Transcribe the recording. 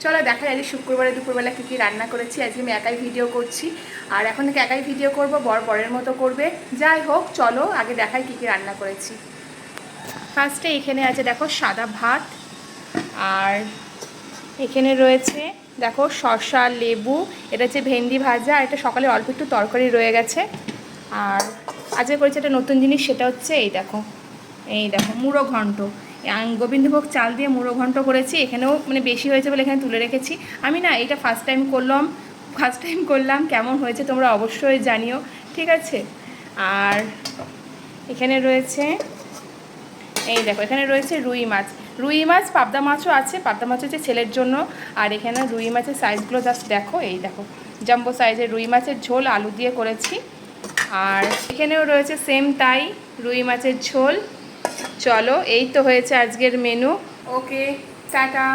চলো দেখা যায় যে শুক্রবারে দুপুরবেলা কী কী রান্না করেছি। আজকে আমি একাই ভিডিও করছি, আর এখন থেকে একাই ভিডিও করব, বরের মতো করবে। যাই হোক, চলো আগে দেখাই কী কী রান্না করেছি। ফার্স্টে এখানে আছে দেখো সাদা ভাত, আর এখানে রয়েছে দেখো শসা, লেবু, এটা হচ্ছে ভেন্ডি ভাজা, আর এটা সকালে অল্প একটু তরকারি রয়ে গেছে। আর আজকে করেছে একটা নতুন জিনিস, সেটা হচ্ছে এই দেখো মুড়ো ঘন্ট। গোবিন্দভোগ চাল দিয়ে মুড়ো ঘন্ট করেছি। এখানেও মানে বেশি হয়েছে বলে এখানে তুলে রেখেছি। আমি না এটা ফার্স্ট টাইম করলাম, কেমন হয়েছে তোমরা অবশ্যই জানিও, ঠিক আছে। আর এখানে রয়েছে এই দেখো, এখানে রয়েছে রুই মাছ, পাবদা মাছও আছে। পাবদা মাছ হচ্ছে ছেলের জন্য। আর এখানে রুই মাছের সাইজগুলো জাস্ট দেখো, এই দেখো জাম্বো সাইজের রুই মাছের ঝোল আলু দিয়ে করেছি। আর এখানেও রয়েছে সেম তাই, রুই মাছের ঝোল। চলো, এই তো হয়েছে আজকের মেনু। ওকে, টাটা।